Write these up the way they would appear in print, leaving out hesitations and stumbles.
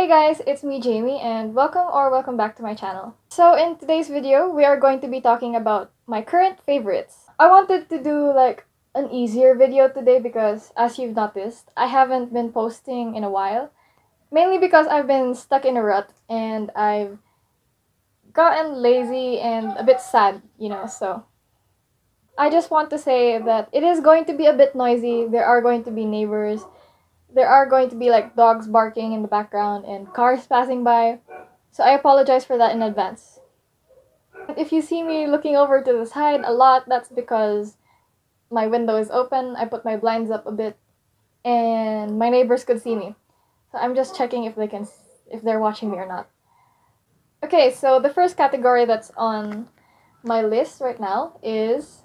Hey guys, it's me Jamie and welcome back to my channel. So in today's video, we are going to be talking about my current favorites. I wanted to do like an easier video today because as you've noticed, I haven't been posting in a while. Mainly because I've been stuck in a rut and I've gotten lazy and a bit sad, so I just want to say that it is going to be a bit noisy. There are going to be neighbors. There are going to be like dogs barking in the background and cars passing by. So I apologize for that in advance. If you see me looking over to the side a lot, that's because my window is open. I put my blinds up a bit and my neighbors could see me. So I'm just checking if they're watching me or not. Okay, so the first category that's on my list right now is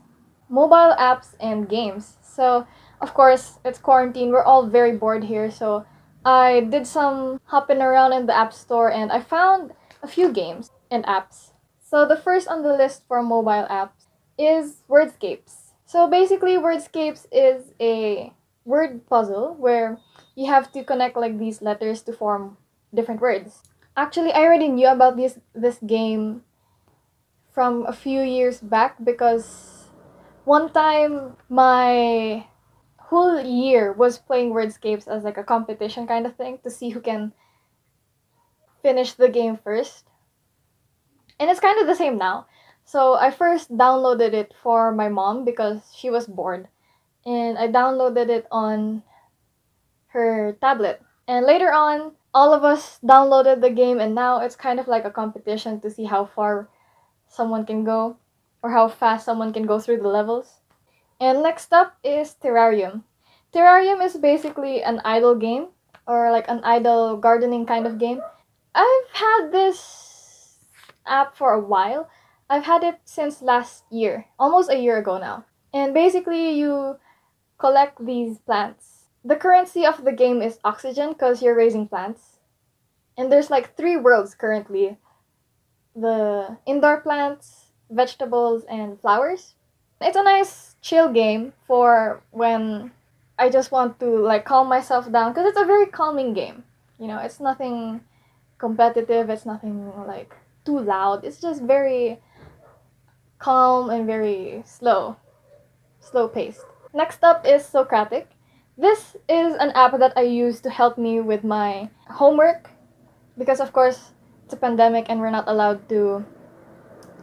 mobile apps and games. So, of course, it's quarantine. We're all very bored here. So, I did some hopping around in the App Store and I found a few games and apps. So, the first on the list for mobile apps is Wordscapes. So, basically, Wordscapes is a word puzzle where you have to connect like these letters to form different words. Actually, I already knew about this game from a few years back because one time my whole year was playing Wordscapes as like a competition kind of thing to see who can finish the game first. And it's kind of the same now. So I first downloaded it for my mom because she was bored. And I downloaded it on her tablet. And later on, all of us downloaded the game and now it's kind of like a competition to see how far someone can go or how fast someone can go through the levels. And next up is Terrarium. Terrarium is basically an idle game or like an idle gardening kind of game. I've had this app for a while. I've had it since last year, almost a year ago now. And basically you collect these plants. The currency of the game is oxygen because you're raising plants. And there's like 3 worlds currently. The indoor plants, vegetables, and flowers. It's a nice chill game for when I just want to like calm myself down because it's a very calming game. It's nothing competitive, it's nothing like too loud. It's just very calm and very slow paced. Next up is Socratic. This is an app that I use to help me with my homework because of course it's a pandemic and we're not allowed to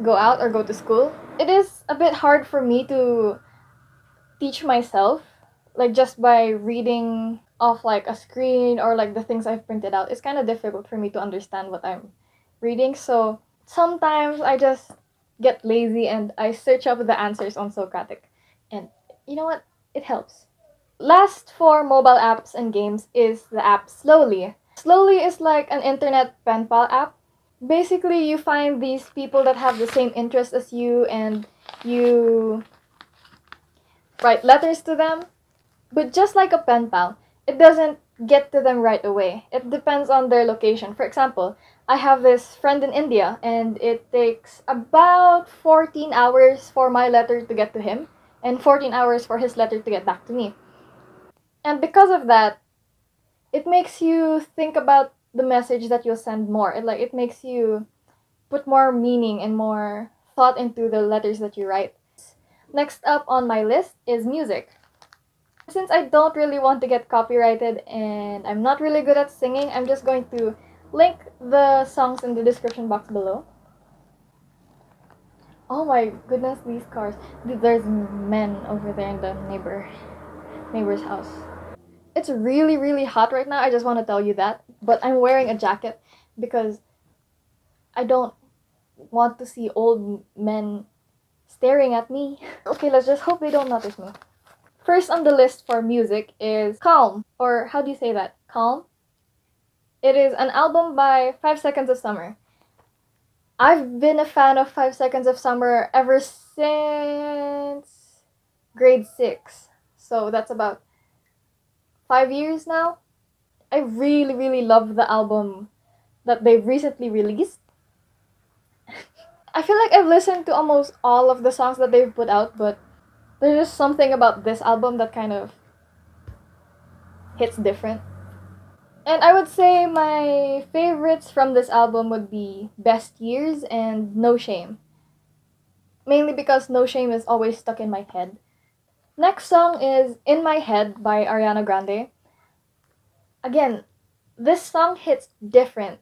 go out or go to school. It is a bit hard for me to teach myself, like just by reading off like a screen or like the things I've printed out. It's kind of difficult for me to understand what I'm reading. So sometimes I just get lazy and I search up the answers on Socratic. And you know what? It helps. Last for mobile apps and games is the app Slowly. Slowly is like an internet pen pal app. Basically, you find these people that have the same interests as you and you write letters to them. But just like a pen pal, it doesn't get to them right away. It depends on their location. For example, I have this friend in India and it takes about 14 hours for my letter to get to him and 14 hours for his letter to get back to me. And because of that, it makes you think about the message that you'll send more. It makes you put more meaning and more thought into the letters that you write. Next up on my list is music. Since I don't really want to get copyrighted and I'm not really good at singing, I'm just going to link the songs in the description box below. Oh my goodness, these cars. There's men over there in the neighbor's house. It's really, really hot right now. I just want to tell you that. But I'm wearing a jacket because I don't want to see old men staring at me. Okay, let's just hope they don't notice me. First on the list for music is Calm. Or how do you say that? Calm? It is an album by 5 Seconds of Summer. I've been a fan of 5 Seconds of Summer ever since grade 6. So that's about 5 years now. I really, really love the album that they've recently released. I feel like I've listened to almost all of the songs that they've put out, but there's just something about this album that kind of hits different. And I would say my My favorites from this album would be Best Years and No Shame. Mainly because No Shame is always stuck in my head. Next song is In My Head by Ariana Grande. Again, this song hits different.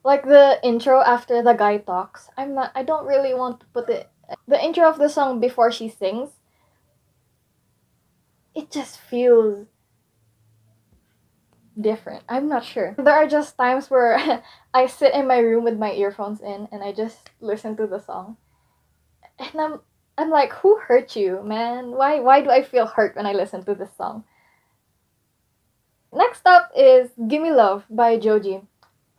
Like the intro after the guy talks. I don't really want to put it. The intro of the song before she sings. It just feels different. I'm not sure. There are just times where I sit in my room with my earphones in and I just listen to the song. And I'm like, who hurt you, man? Why do I feel hurt when I listen to this song? Next up is Gimme Love by Joji.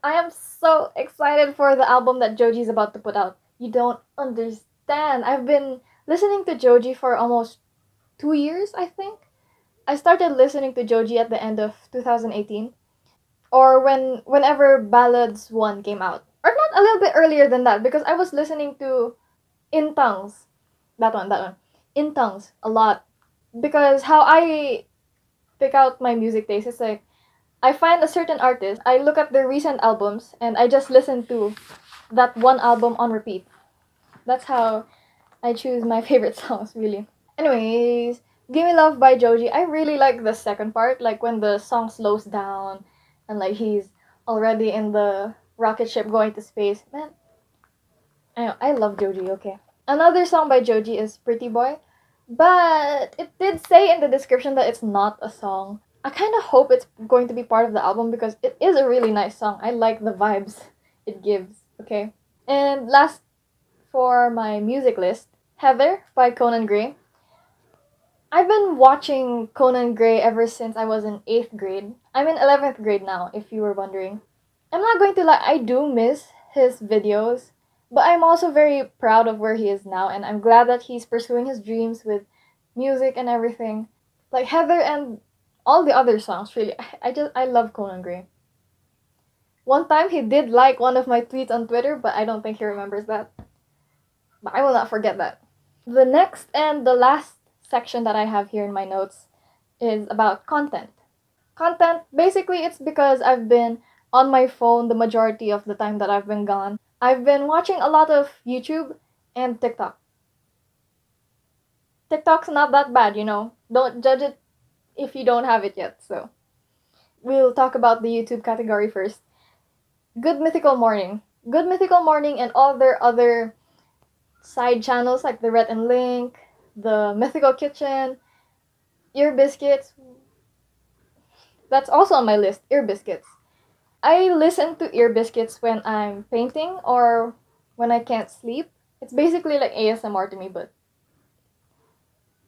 I am so excited for the album that Joji is about to put out. You don't understand. I've been listening to Joji for almost 2 years, I think. I started listening to Joji at the end of 2018. Or whenever Ballads 1 came out. Or not a little bit earlier than that, because I was listening to In Tongues. That one. In Tongues, a lot. Because how I pick out my music taste is like, I find a certain artist, I look at their recent albums, and I just listen to that one album on repeat. That's how I choose my favorite songs, really. Anyways, Gimme Love by Joji. I really like the second part, like when the song slows down and like he's already in the rocket ship going to space. Man, I love Joji, okay. Another song by Joji is Pretty Boy, but it did say in the description that it's not a song. I kind of hope it's going to be part of the album because it is a really nice song. I like the vibes it gives, okay? And last for my music list, Heather by Conan Gray. I've been watching Conan Gray ever since I was in 8th grade. I'm in 11th grade now, if you were wondering. I'm not going to lie, I do miss his videos, but I'm also very proud of where he is now, and I'm glad that he's pursuing his dreams with music and everything. Like Heather and all the other songs, really. I love Conan Gray. One time he did like one of my tweets on Twitter, but I don't think he remembers that. But I will not forget that. The next and the last section that I have here in my notes is about content. Content, basically it's because I've been on my phone the majority of the time that I've been gone. I've been watching a lot of YouTube and TikTok. TikTok's not that bad, you know. Don't judge it if you don't have it yet, so. We'll talk about the YouTube category first. Good Mythical Morning. Good Mythical Morning and all their other side channels like the Rhett and Link, the Mythical Kitchen, Ear Biscuits. That's also on my list, Ear Biscuits. I listen to Ear Biscuits when I'm painting or when I can't sleep. It's basically like ASMR to me, but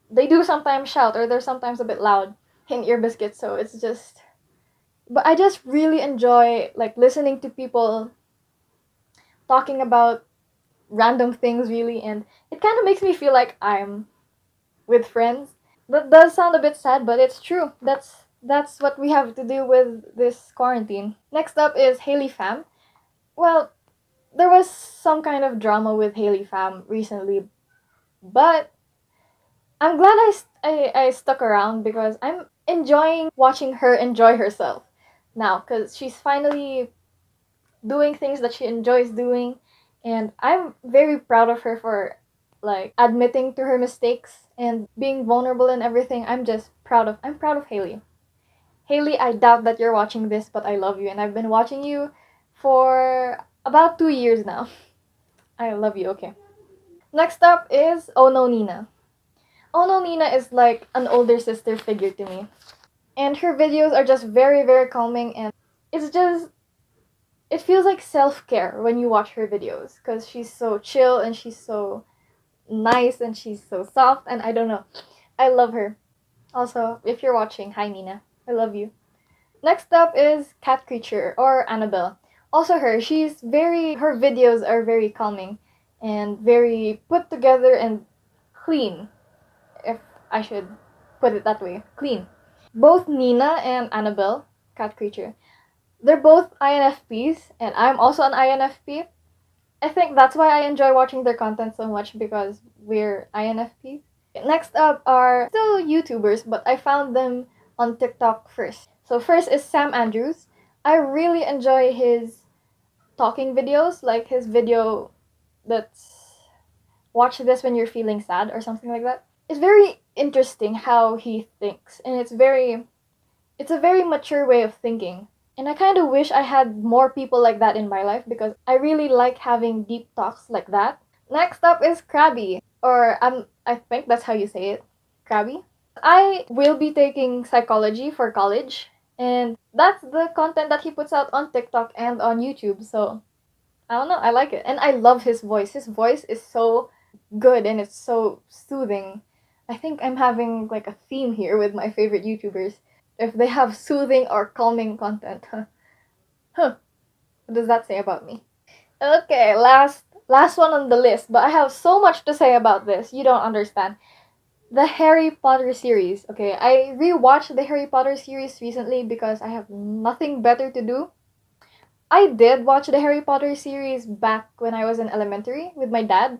they do sometimes shout or they're sometimes a bit loud in Ear Biscuits, so it's just... But I just really enjoy like listening to people talking about random things, really, and it kind of makes me feel like I'm with friends. That does sound a bit sad, but it's true. That's what we have to do with this quarantine. Next up is Pham. Well, there was some kind of drama with Pham recently, but I'm glad I stuck around because I'm enjoying watching her enjoy herself now because she's finally doing things that she enjoys doing, and I'm very proud of her for like admitting to her mistakes and being vulnerable and everything. I'm proud of Haley. Haley, I doubt that you're watching this, but I love you and I've been watching you for about 2 years now. I love you, okay. Next up is Oh No Nina. Oh No Nina is like an older sister figure to me. And her videos are just very, very calming, and it feels like self-care when you watch her videos because she's so chill and she's so nice and she's so soft, and I don't know. I love her. Also, if you're watching, hi Nina. I love you. Next up is CatCreature or Annabelle. Also her videos are very calming and very put together and clean, if I should put it that way. Clean. Both Nina and Annabelle, CatCreature, they're both INFPs, and I'm also an INFP. I think that's why I enjoy watching their content so much, because we're INFPs. Next up are still YouTubers, but I found them on TikTok first. So first is Sam Andrews. I really enjoy his talking videos, like his video that's watch this when you're feeling sad or something like that. It's very interesting how he thinks, and it's a very mature way of thinking. And I kind of wish I had more people like that in my life because I really like having deep talks like that. Next up is CatCreature, or I think that's how you say it, CatCreature. I will be taking psychology for college, and that's the content that he puts out on TikTok and on YouTube. So I don't know, I like it, and I love his voice. His voice is so good and it's so soothing. I think I'm having like a theme here with my favorite YouTubers. If they have soothing or calming content, huh? What does that say about me? Okay, last one on the list, but I have so much to say about this. You don't understand. The Harry Potter series. Okay, I rewatched the Harry Potter series recently because I have nothing better to do. I did watch the Harry Potter series back when I was in elementary with my dad.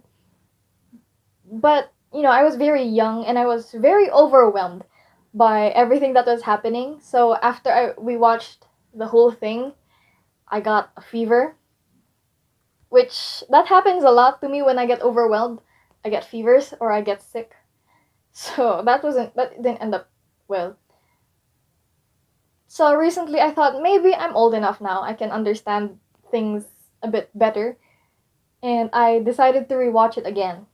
But, I was very young and I was very overwhelmed by everything that was happening. So after we watched the whole thing, I got a fever, which that happens a lot to me when I get overwhelmed. I get fevers or I get sick. So that didn't end up well. So recently I thought maybe I'm old enough now. I can understand things a bit better. And I decided to rewatch it again.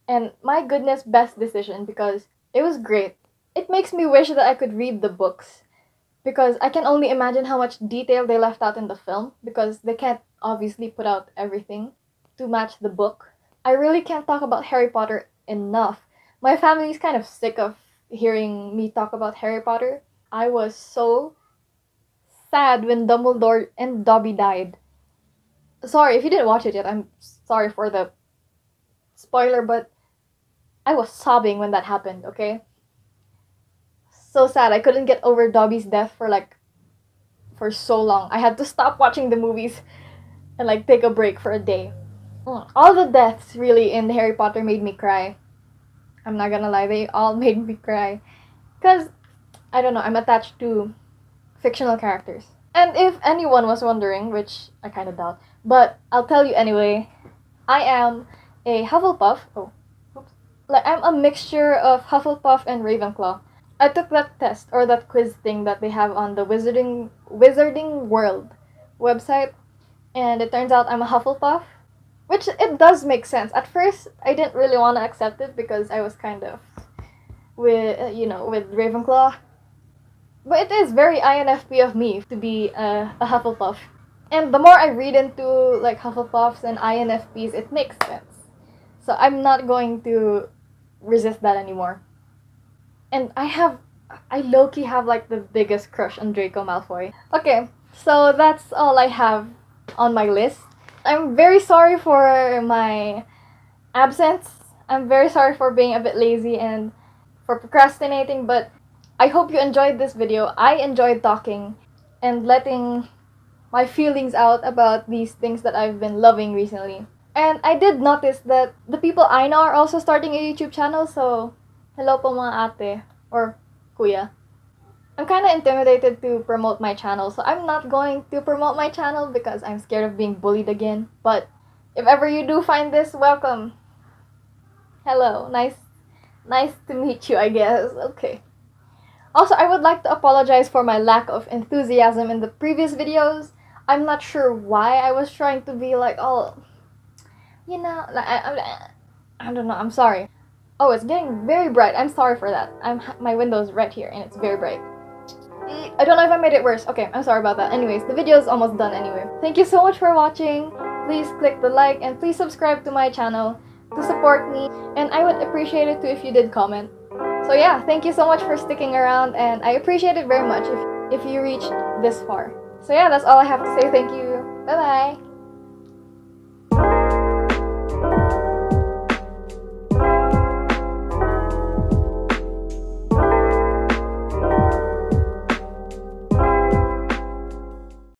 And my goodness, best decision because it was great. It makes me wish that I could read the books because I can only imagine how much detail they left out in the film because they can't obviously put out everything to match the book. I really can't talk about Harry Potter enough. My family's kind of sick of hearing me talk about Harry Potter. I was so sad when Dumbledore and Dobby died. Sorry, if you didn't watch it yet, I'm sorry for the spoiler, but I was sobbing when that happened, okay? So sad. I couldn't get over Dobby's death for so long. I had to stop watching the movies and take a break for a day. All the deaths really in Harry Potter made me cry. I'm not gonna lie, they all made me cry. Because, I don't know, I'm attached to fictional characters. And if anyone was wondering, which I kind of doubt, but I'll tell you anyway, I am a Hufflepuff. Oh, oops. I'm a mixture of Hufflepuff and Ravenclaw. I took that test or that quiz thing that they have on the Wizarding World website, and it turns out I'm a Hufflepuff, which it does make sense. At first, I didn't really want to accept it because I was kind of with Ravenclaw. But it is very INFP of me to be a Hufflepuff. And the more I read into Hufflepuffs and INFPs, it makes sense. So I'm not going to resist that anymore. And I low-key have the biggest crush on Draco Malfoy. Okay, so that's all I have on my list. I'm very sorry for my absence. I'm very sorry for being a bit lazy and for procrastinating, but I hope you enjoyed this video. I enjoyed talking and letting my feelings out about these things that I've been loving recently. And I did notice that the people I know are also starting a YouTube channel, so hello po mga ate or kuya. I'm kind of intimidated to promote my channel, so I'm not going to promote my channel because I'm scared of being bullied again. But if ever you do find this, welcome. Hello, nice to meet you, I guess. Okay. Also, I would like to apologize for my lack of enthusiasm in the previous videos. I'm not sure why I was trying to be I don't know, I'm sorry. Oh, it's getting very bright. I'm sorry for that. My window's right here and it's very bright. I don't know if I made it worse. Okay, I'm sorry about that. Anyways, the video is almost done anyway. Thank you so much for watching. Please click the like and please subscribe to my channel to support me. And I would appreciate it too if you did comment. So yeah, thank you so much for sticking around and I appreciate it very much if you reached this far. So yeah, that's all I have to say. Thank you. Bye-bye.